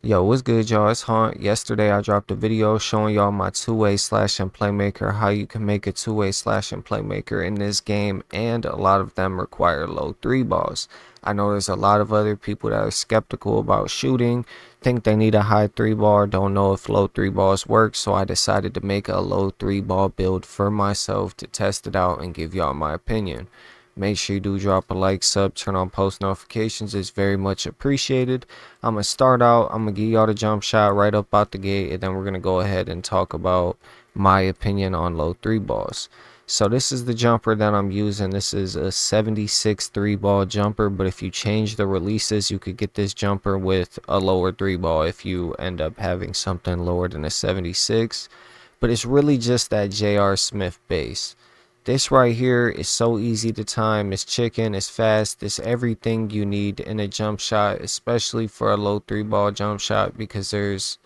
Yo, what's good, y'all? It's Hunt. Yesterday, I dropped a video showing y'all my two-way slashing playmaker, how you can make a two-way slashing playmaker in this game, and a lot of them require low three balls. I know there's a lot of other people that are skeptical about shooting, think they need a high three ball, don't know if low three balls work, so I decided to make a low three ball build for myself to test it out and give y'all my opinion. Make sure you do drop a like, sub, turn on post notifications. It's very much appreciated. I'm going to start out. I'm going to give y'all the jump shot right up out the gate. And then we're going to go ahead and talk about my opinion on low three balls. So this is the jumper that I'm using. This is a 76 three ball jumper. But if you change the releases, you could get this jumper with a lower three ball if you end up having something lower than a 76. But it's really just that J.R. Smith base. This right here is so easy to time. It's chicken, it's fast, it's everything you need in a jump shot, especially for a low three ball jump shot because there's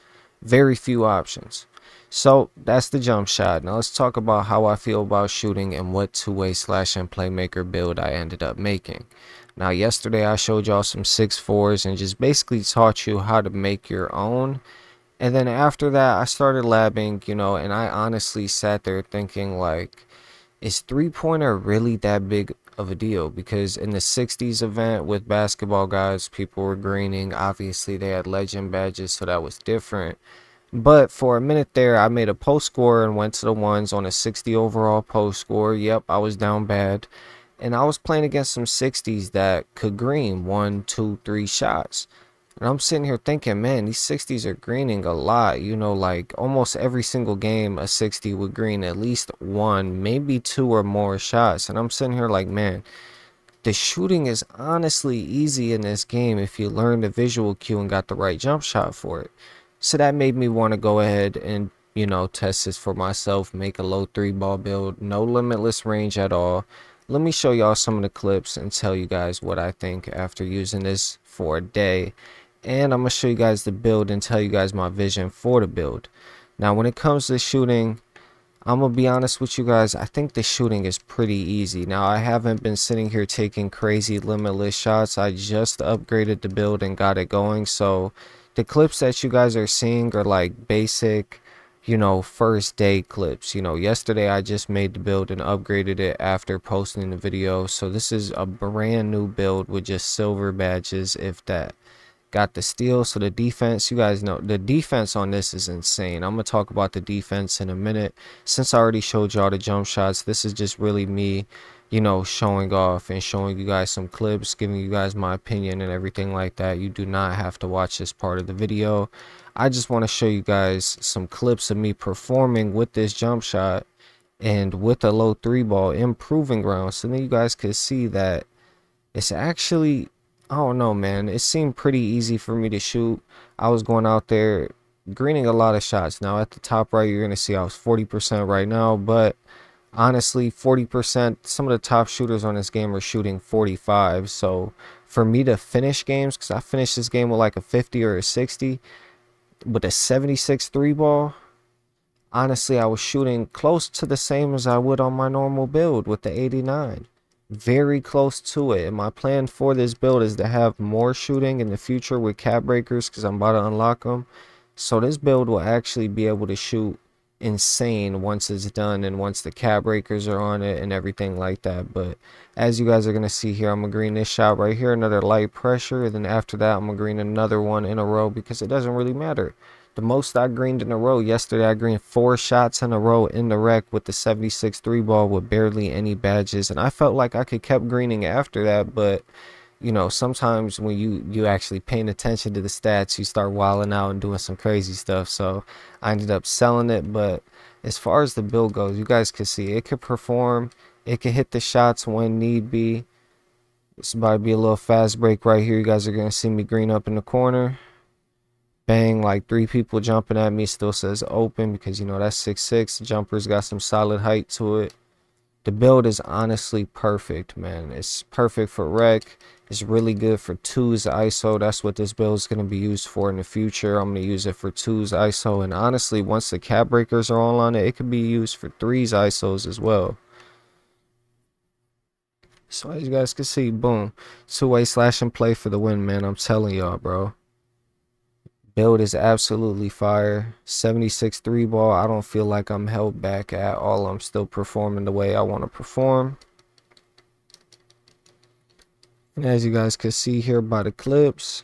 very few options. So that's the jump shot. Now let's talk about how I feel about shooting and what two-way slash and playmaker build I ended up making. Now yesterday I showed y'all some 6'4s and just basically taught you how to make your own. And then after that I started labbing, and I honestly sat there thinking like, is three-pointer really that big of a deal? Because in the 60s event with basketball guys, people were greening. Obviously, they had legend badges, so that was different. But for a minute there, I made a post score and went to the ones on a 60 overall post score. Yep, I was down bad. And I was playing against some 60s that could green one, two, three shots. And I'm sitting here thinking, man, these 60s are greening a lot. Like almost every single game, a 60 would green at least one, maybe two or more shots. And I'm sitting here like, man, the shooting is honestly easy in this game if you learn the visual cue and got the right jump shot for it. So that made me want to go ahead and, test this for myself, make a low three ball build, no limitless range at all. Let me show y'all some of the clips and tell you guys what I think after using this for a day. And I'm going to show you guys the build and tell you guys my vision for the build. Now, when it comes to shooting, I'm going to be honest with you guys. I think the shooting is pretty easy. Now, I haven't been sitting here taking crazy limitless shots. I just upgraded the build and got it going. So the clips that you guys are seeing are like basic, first day clips. Yesterday I just made the build and upgraded it after posting the video. So this is a brand new build with just silver badges, if that. Got the steal. So the defense, you guys know the defense on this is insane. I'm gonna talk about the defense in a minute. Since I already showed y'all the jump shots, this is just really me, showing off and showing you guys some clips, giving you guys my opinion and everything like that. You do not have to watch this part of the video. I just want to show you guys some clips of me performing with this jump shot and with a low three ball improving ground, so then you guys could see that it's actually, I don't know, man. It seemed pretty easy for me to shoot. I was going out there greening a lot of shots. Now at the top right, you're gonna see I was 40% right now, but honestly, 40%, some of the top shooters on this game are shooting 45. So for me to finish games, because I finished this game with like a 50 or a 60, with a 76 three ball, honestly, I was shooting close to the same as I would on my normal build with the 89. Very close to it. And my plan for this build is to have more shooting in the future with cap breakers because I'm about to unlock them. So this build will actually be able to shoot insane once it's done and once the cap breakers are on it and everything like that. But as you guys are going to see here, I'm going to green this shot right here, another light pressure. And then after that, I'm going to green another one in a row because it doesn't really matter. The most I greened in a row yesterday, I greened 4 shots in a row in the rec with the 76 three ball with barely any badges. And I felt like I could kept greening after that, but sometimes when you actually paying attention to the stats, you start wilding out and doing some crazy stuff. So I ended up selling it. But as far as the build goes, you guys can see it could perform. It could hit the shots when need be. It's about to be a little fast break right here. You guys are gonna see me green up in the corner. Bang, like 3 people jumping at me. Still says open because that's 6'6". Jumper's got some solid height to it. The build is honestly perfect, man. It's perfect for rec. It's really good for 2's ISO. That's what this build is going to be used for in the future. I'm going to use it for 2's ISO. And honestly, once the cap breakers are all on it, it could be used for 3's ISOs as well. So as you guys can see, boom. Two-way slash and play for the win, man. I'm telling y'all, bro. Build is absolutely fire. 76 three ball. I don't feel like I'm held back at all. I'm still performing the way I want to perform. And as you guys can see here by the clips,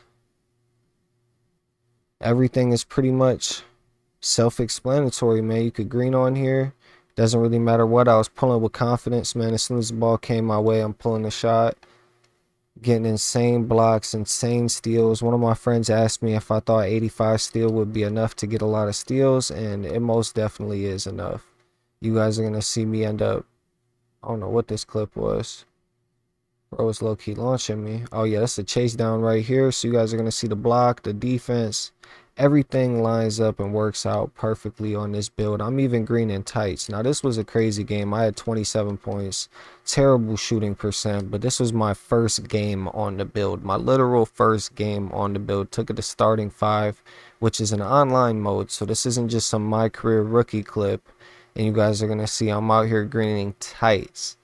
everything is pretty much self-explanatory, man. You could green on here. Doesn't really matter what. I was pulling with confidence, man. As soon as the ball came my way, I'm pulling the shot. Getting insane blocks, insane steals. One of my friends asked me if I thought 85 steal would be enough to get a lot of steals, and it most definitely is enough. You guys are going to see me end up, I don't know what this clip was. Bro was low-key launching me. Oh yeah, that's a chase down right here. So you guys are going to see the block, the defense. Everything lines up and works out perfectly on this build. I'm even green in tights. Now this was a crazy game. I had 27 points. Terrible shooting percent. But this was my first game on the build. My literal first game on the build. Took it to starting 5, which is an online mode. So this isn't just some my career rookie clip. And you guys are going to see I'm out here greening tights.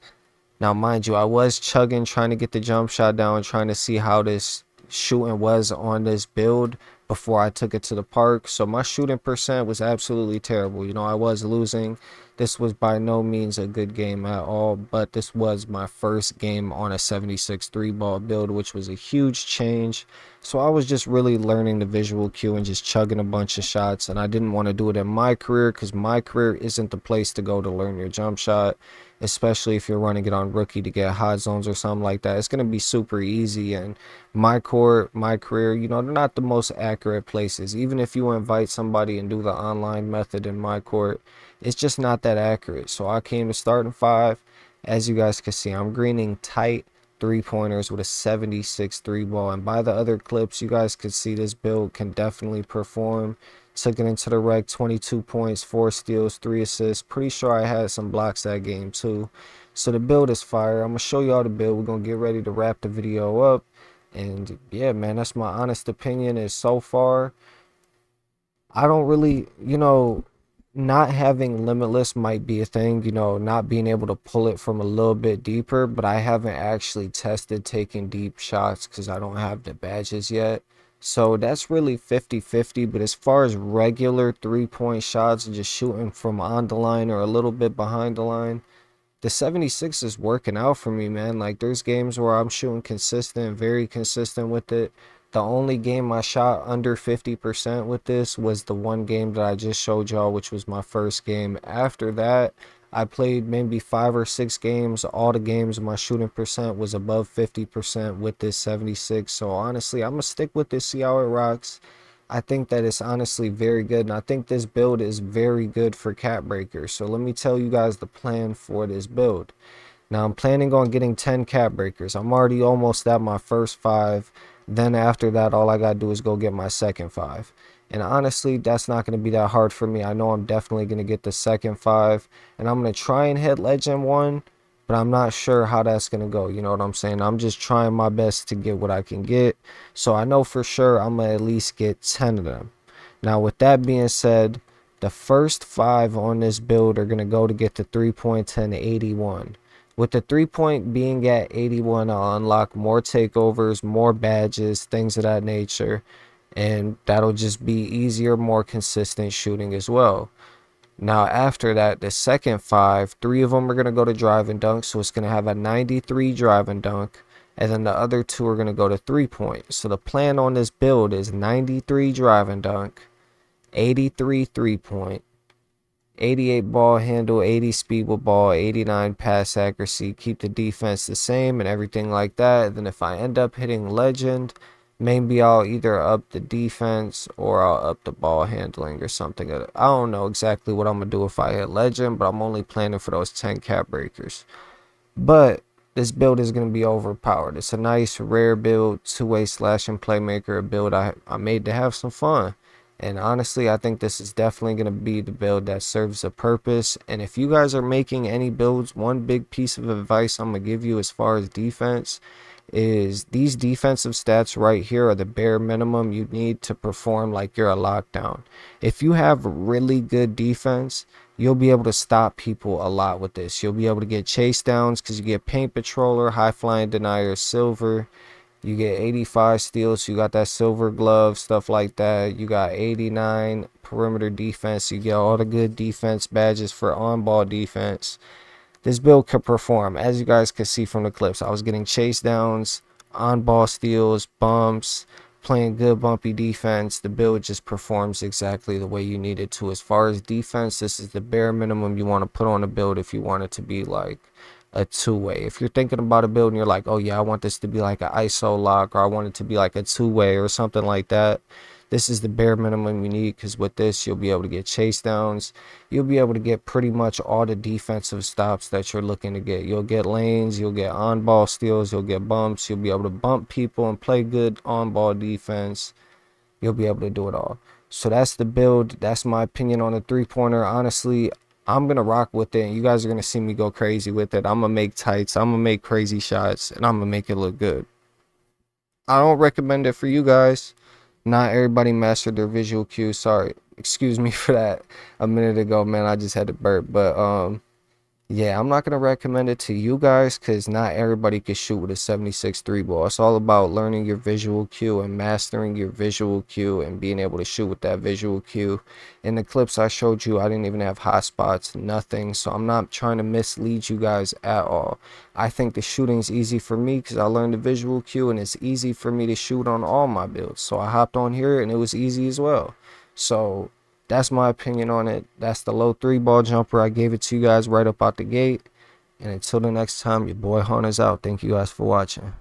Now, mind you, I was chugging, trying to get the jump shot down, trying to see how this shooting was on this build before I took it to the park. So my shooting percent was absolutely terrible. You know, I was losing. This was by no means a good game at all, but this was my first game on a 76 3-ball build, which was a huge change. So I was just really learning the visual cue and just chugging a bunch of shots, and I didn't want to do it in my career because my career isn't the place to go to learn your jump shot, especially if you're running it on rookie to get hot zones or something like that. It's going to be super easy, and my career, you know, they're not the most accurate places. Even if you invite somebody and do the online method in my court, it's just not that accurate. So I came to starting 5. As you guys can see, I'm greening tight 3-pointers with a 76 3-ball, and by the other clips you guys could see this build can definitely perform. Took it into the rec, 22 points, 4 steals, 3 assists. Pretty sure I had some blocks that game too. So the build is fire. I'm gonna show y'all the build. We're gonna get ready to wrap the video up, and yeah, man, that's my honest opinion. Is so far I don't really, you know, not having limitless might be a thing, you know, not being able to pull it from a little bit deeper, but I haven't actually tested taking deep shots because I don't have the badges yet. So that's really 50-50. But as far as regular 3-point shots, just shooting from on the line or a little bit behind the line, the 76 is working out for me, man. Like, there's games where I'm shooting consistent, very consistent with it. The only game I shot under 50% with this was the one game that I just showed y'all, which was my first game. After that, I played maybe 5 or 6 games. All the games my shooting percent was above 50% with this 76. So honestly, I'm gonna stick with this, see how it rocks. I think that it's honestly very good, and I think this build is very good for cap breakers. So let me tell you guys the plan for this build. Now I'm planning on getting 10 cap breakers. I'm already almost at my first 5. Then after that, all I gotta do is go get my second 5. And honestly, that's not gonna be that hard for me. I know I'm definitely gonna get the second 5, and I'm gonna try and hit legend 1, but I'm not sure how that's gonna go. You know what I'm saying? I'm just trying my best to get what I can get. So I know for sure I'm gonna at least get 10 of them. Now with that being said, the first 5 on this build are gonna go to get the 3-point 1081. With the 3-point being at 81, I'll unlock more takeovers, more badges, things of that nature, and that'll just be easier, more consistent shooting as well. Now after that, the second 5, 3 of them are going to go to drive and dunk, so it's going to have a 93 drive and dunk, and then the other 2 are going to go to 3-point. So the plan on this build is 93 drive and dunk, 83 3-point, 88 ball handle, 80 speed with ball, 89 pass accuracy, keep the defense the same and everything like that. And then if I end up hitting legend, maybe I'll either up the defense or I'll up the ball handling or something. I don't know exactly what I'm going to do if I hit legend, but I'm only planning for those 10 cap breakers. But this build is going to be overpowered. It's a nice rare build, 2-way slashing playmaker, a build I made to have some fun. And honestly, I think this is definitely going to be the build that serves a purpose. And if you guys are making any builds, one big piece of advice I'm going to give you as far as defense is these defensive stats right here are the bare minimum you need to perform like you're a lockdown. If you have really good defense, you'll be able to stop people a lot with this. You'll be able to get chase downs because you get paint patroller, high flying denier, silver. You get 85 steals, you got that silver glove, stuff like that. You got 89 perimeter defense, you get all the good defense badges for on-ball defense. This build could perform, as you guys could see from the clips. I was getting chase downs, on-ball steals, bumps, playing good bumpy defense. The build just performs exactly the way you need it to. As far as defense, this is the bare minimum you want to put on a build if you want it to be like a two-way. If you're thinking about a build and you're like, oh yeah, I want this to be like an ISO lock, or I want it to be like a two-way or something like that, this is the bare minimum you need, because with this you'll be able to get chase downs, you'll be able to get pretty much all the defensive stops that you're looking to get. You'll get lanes, you'll get on ball steals, you'll get bumps, you'll be able to bump people and play good on ball defense. You'll be able to do it all. So that's the build. That's my opinion on the three-pointer. Honestly, I'm gonna rock with it, and you guys are gonna see me go crazy with it. I'm gonna make tights, I'm gonna make crazy shots, and I'm gonna make it look good. I don't recommend it for you guys. Not everybody mastered their visual cues. Sorry, excuse me for that a minute ago, man. I just had to burp. But yeah, I'm not gonna recommend it to you guys, because not everybody can shoot with a 76 three ball. It's all about learning your visual cue and mastering your visual cue and being able to shoot with that visual cue. In the clips I showed you, I didn't even have hot spots, nothing. So I'm not trying to mislead you guys at all. I think the shooting's easy for me because I learned the visual cue, and it's easy for me to shoot on all my builds. So I hopped on here and it was easy as well. So that's my opinion on it. That's the low three ball jumper. I gave it to you guys right up out the gate. And until the next time, your boy Hunter's out. Thank you guys for watching.